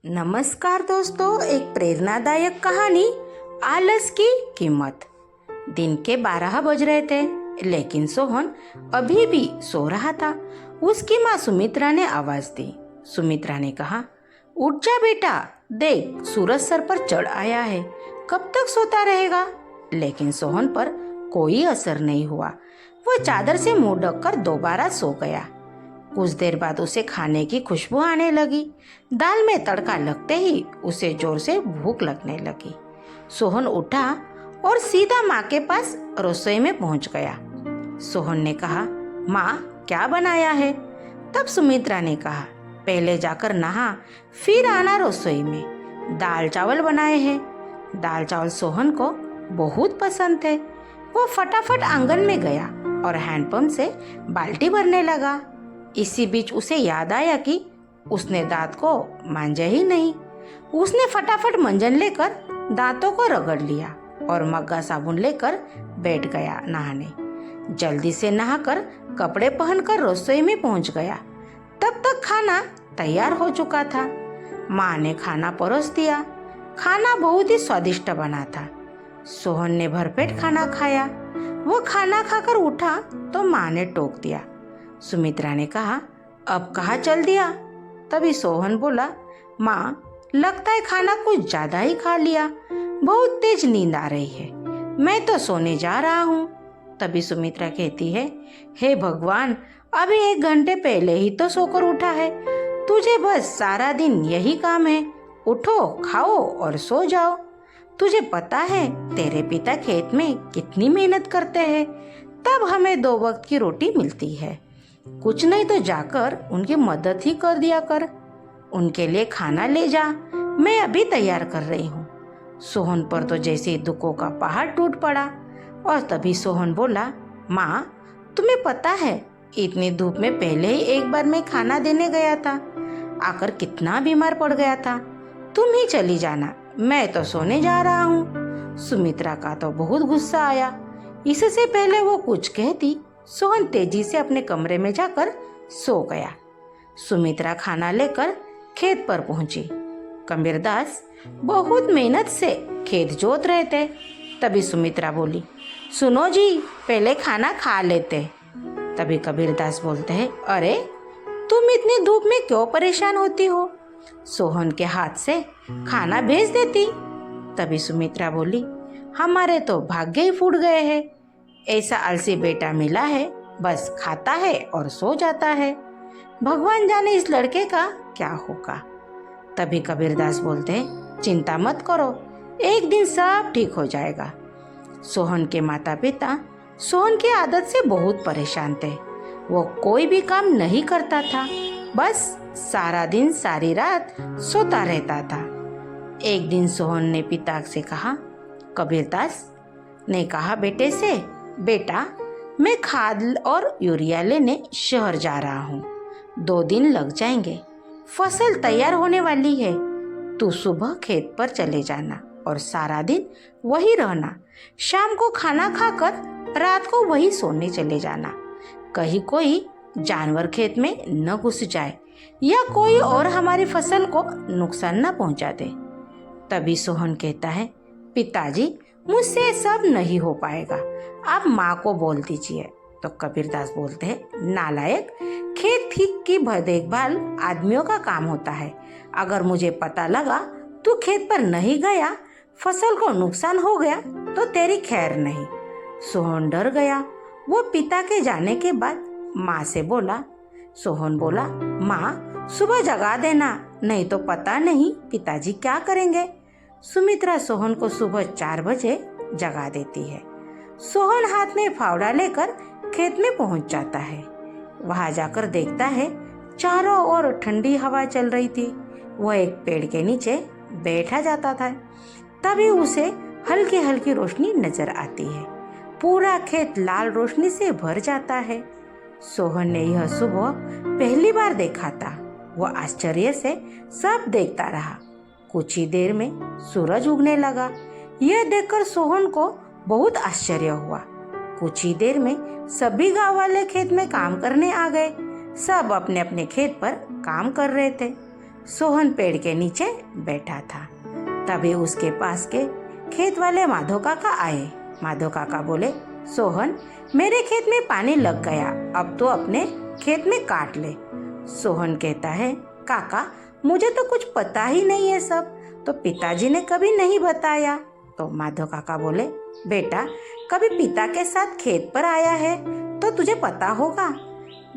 नमस्कार दोस्तों, एक प्रेरणादायक कहानी आलस की कीमत। दिन के 12 बज रहे थे, लेकिन सोहन अभी भी सो रहा था। उसकी माँ सुमित्रा ने आवाज दी। सुमित्रा ने कहा, उठ जा बेटा, देख सूरज सर पर चढ़ आया है, कब तक सोता रहेगा। लेकिन सोहन पर कोई असर नहीं हुआ। वो चादर से मुंह ढककर दोबारा सो गया। कुछ देर बाद उसे खाने की खुशबू आने लगी। दाल में तड़का लगते ही उसे जोर से भूख लगने लगी। सोहन उठा और सीधा माँ के पास रसोई में पहुंच गया। सोहन ने कहा, माँ क्या बनाया है? तब सुमित्रा ने कहा, पहले जाकर नहा, फिर आना रसोई में। दाल चावल बनाए हैं। दाल चावल सोहन को बहुत पसंद थे। वो फटाफट आंगन में गया और हैंडपंप से बाल्टी भरने लगा। इसी बीच उसे याद आया कि उसने दांत को मांजा ही नहीं। उसने फटाफट मंजन लेकर दांतों को रगड़ लिया और मग्गा साबुन लेकर बैठ गया नहाने। जल्दी से नहाकर कपड़े पहनकर रसोई में पहुंच गया। तब तक खाना तैयार हो चुका था। माँ ने खाना परोस दिया। खाना बहुत ही स्वादिष्ट बना था। सोहन ने भरपेट खाना खाया। वो खाना खाकर उठा तो माँ ने टोक दिया। सुमित्रा ने कहा, अब कहाँ चल दिया? तभी सोहन बोला, माँ लगता है खाना कुछ ज्यादा ही खा लिया, बहुत तेज नींद आ रही है, मैं तो सोने जा रहा हूँ। तभी सुमित्रा कहती है, हे भगवान, अभी 1 घंटे पहले ही तो सोकर उठा है, तुझे बस सारा दिन यही काम है, उठो, खाओ और सो जाओ। तुझे पता है तेरे पिता खेत में कितनी मेहनत करते हैं, तब हमें 2 वक्त की रोटी मिलती है। कुछ नहीं तो जाकर उनकी मदद ही कर दिया कर। उनके लिए खाना ले जा, मैं अभी तैयार कर रही हूँ। सोहन पर तो जैसे दुखों का पहाड़ टूट पड़ा। और तभी सोहन बोला, माँ तुम्हें पता है इतनी धूप में पहले ही एक बार मैं खाना देने गया था, आकर कितना बीमार पड़ गया था। तुम ही चली जाना, मैं तो सोने जा रहा हूँ। सुमित्रा का तो बहुत गुस्सा आया। इससे पहले वो कुछ कहती, सोहन तेजी से अपने कमरे में जाकर सो गया। सुमित्रा खाना लेकर खेत पर पहुंची। कबीरदास बहुत मेहनत से खेत जोत रहे थे। तभी सुमित्रा बोली, सुनो जी, पहले खाना खा लेते। तभी कबीरदास बोलते हैं, अरे तुम इतनी धूप में क्यों परेशान होती हो, सोहन के हाथ से खाना भेज देती। तभी सुमित्रा बोली, हमारे तो भाग्य ही फूट गए हैं, ऐसा आलसी बेटा मिला है, बस खाता है और सो जाता है। भगवान जाने इस लड़के का क्या होगा। तभी कबीरदास बोलते हैं, चिंता मत करो, एक दिन सब ठीक हो जाएगा। सोहन के माता पिता सोहन की आदत से बहुत परेशान थे। वो कोई भी काम नहीं करता था, बस सारा दिन सारी रात सोता रहता था। एक दिन सोहन ने पिता से कहा, कबीरदास ने कहा बेटे से, बेटा मैं खाद और यूरिया लेने शहर जा रहा हूँ, 2 दिन लग जाएंगे, फसल तैयार होने वाली है, तू सुबह खेत पर चले जाना और सारा दिन वही रहना, शाम को खाना खाकर रात को वही सोने चले जाना, कहीं कोई जानवर खेत में न घुस जाए या कोई और हमारी फसल को नुकसान न पहुंचा दे। तभी सोहन कहता है, पिताजी मुझसे सब नहीं हो पाएगा, आप माँ को बोल दीजिए। तो कबीरदास बोलते हैं, नालायक, खेत की देखभाल आदमियों का काम होता है, अगर मुझे पता लगा तू खेत पर नहीं गया, फसल को नुकसान हो गया तो तेरी खैर नहीं। सोहन डर गया। वो पिता के जाने के बाद माँ से बोला, सोहन बोला, माँ सुबह जगा देना, नहीं तो पता नहीं पिताजी क्या करेंगे। सुमित्रा सोहन को सुबह 4 बजे जगा देती है। सोहन हाथ में फावड़ा लेकर खेत में पहुंच जाता है। वहां जाकर देखता है चारों ओर ठंडी हवा चल रही थी। वह एक पेड़ के नीचे बैठा जाता था। तभी उसे हल्की हल्की रोशनी नजर आती है। पूरा खेत लाल रोशनी से भर जाता है। सोहन ने यह सुबह पहली बार देखा था। वह आश्चर्य से सब देखता रहा। कुछ ही देर में सूरज उगने लगा। यह देखकर सोहन को बहुत आश्चर्य हुआ। कुछ ही देर में सभी गांव वाले खेत में काम करने आ गए। सब अपने अपने खेत पर काम कर रहे थे। सोहन पेड़ के नीचे बैठा था। तभी उसके पास के खेत वाले माधव काका आए। माधव काका बोले, सोहन, मेरे खेत में पानी लग गया, अब तो अपने खेत में काट ले। सोहन कहता है, काका मुझे तो कुछ पता ही नहीं है सब, तो पिताजी ने कभी नहीं बताया। तो माधव काका बोले, बेटा कभी पिता के साथ खेत पर आया है तो तुझे पता होगा।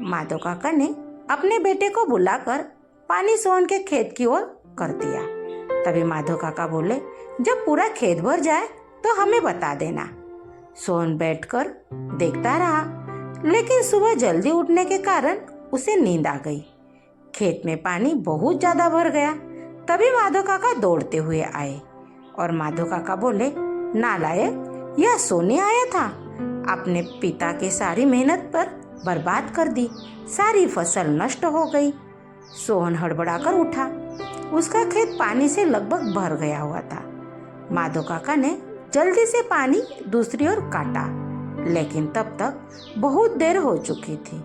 माधव काका ने अपने बेटे को बुलाकर पानी सोहन के खेत की ओर कर दिया। तभी माधव काका बोले, जब पूरा खेत भर जाए तो हमें बता देना। सोहन बैठकर देखता रहा, लेकिन सुबह जल्दी उठने के कारण उसे नींद आ गई। खेत में पानी बहुत ज्यादा भर गया। तभी माधव काका दौड़ते हुए आए और माधव काका बोले, नालायक, यह सोने आया था, अपने पिता की सारी मेहनत पर बर्बाद कर दी, सारी फसल नष्ट हो गई। सोहन हड़बड़ाकर उठा। उसका खेत पानी से लगभग भर गया हुआ था। माधव काका ने जल्दी से पानी दूसरी ओर काटा, लेकिन तब तक बहुत देर हो चुकी थी।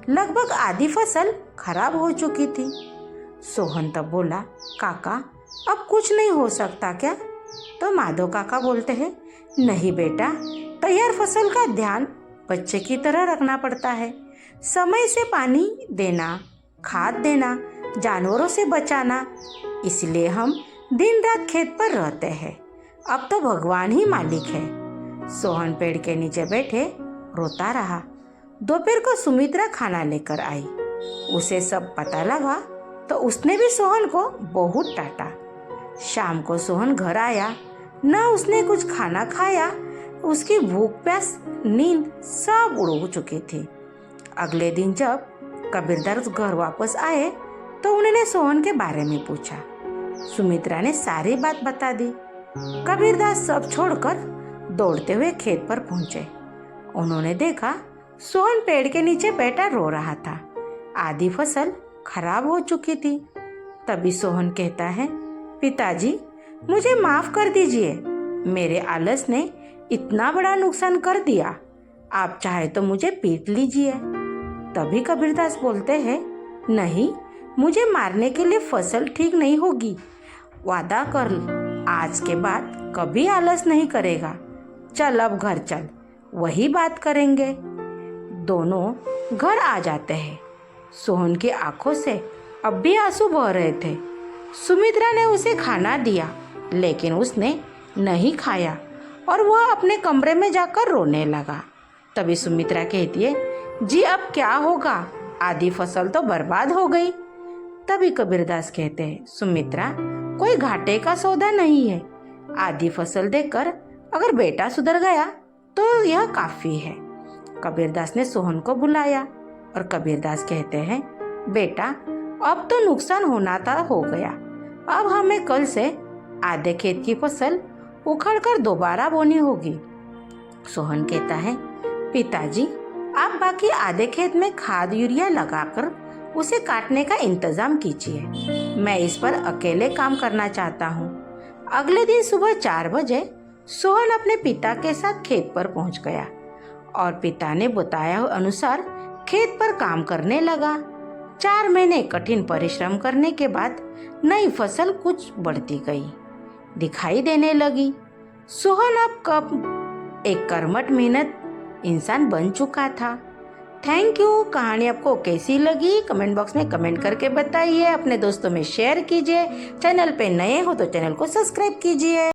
लगभग आधी फसल खराब हो चुकी थी। सोहन तब बोला, काका अब कुछ नहीं हो सकता क्या? तो माधव काका बोलते हैं, नहीं बेटा, तैयार फसल का ध्यान बच्चे की तरह रखना पड़ता है। समय से पानी देना, खाद देना, जानवरों से बचाना, इसलिए हम दिन रात खेत पर रहते हैं। अब तो भगवान ही मालिक है। सोहन पेड़ के नीचे बैठे रोता रहा। दोपहर को सुमित्रा खाना लेकर आई। उसे सब पता लगा तो उसने भी सोहन को बहुत डांटा। शाम को सोहन घर आया, न उसने कुछ खाना खाया। उसकी भूख प्यास नींद सब उड़ चुकी थी। अगले दिन जब कबीरदास घर वापस आए तो उन्होंने सोहन के बारे में पूछा। सुमित्रा ने सारी बात बता दी। कबीरदास सब छोड़कर दौड़ते हुए खेत पर पहुंचे। उन्होंने देखा सोहन पेड़ के नीचे बैठा रो रहा था। आधी फसल खराब हो चुकी थी। तभी सोहन कहता है, पिताजी मुझे माफ कर दीजिए, मेरे आलस ने इतना बड़ा नुकसान कर दिया। आप चाहे तो मुझे पीट लीजिए। तभी कबीरदास बोलते हैं, नहीं, मुझे मारने के लिए फसल ठीक नहीं होगी। वादा कर, आज के बाद कभी आलस नहीं करेगा। चल अब घर चल, वही बात करेंगे। दोनों घर आ जाते हैं। सोहन की आंखों से अब भी आंसू बह रहे थे। सुमित्रा ने उसे खाना दिया, लेकिन उसने नहीं खाया और वह अपने कमरे में जाकर रोने लगा। तभी सुमित्रा कहती है, जी अब क्या होगा, आधी फसल तो बर्बाद हो गई। तभी कबीरदास कहते हैं, सुमित्रा कोई घाटे का सौदा नहीं है। आधी फसल देखकर अगर बेटा सुधर गया तो यह काफी है। कबीरदास ने सोहन को बुलाया और कबीरदास कहते हैं, बेटा अब तो नुकसान होना था हो गया। अब हमें कल से आधे खेत की फसल उखड़कर दोबारा बोनी होगी। सोहन कहता है, पिताजी आप बाकी आधे खेत में खाद यूरिया लगाकर उसे काटने का इंतजाम कीजिए। मैं इस पर अकेले काम करना चाहता हूँ। अगले दिन सुबह 4 बजे सोहन अपने पिता के साथ खेत पर पहुँच गया और पिता ने बताया अनुसार खेत पर काम करने लगा। 4 महीने कठिन परिश्रम करने के बाद नई फसल कुछ बढ़ती गई, दिखाई देने लगी। सोहन अब कब एक कर्मठ मेहनत इंसान बन चुका था। Thank you. कहानी आपको कैसी लगी कमेंट बॉक्स में कमेंट करके बताइए। अपने दोस्तों में शेयर कीजिए। चैनल पे नए हो तो चैनल को सब्सक्राइब कीजिए।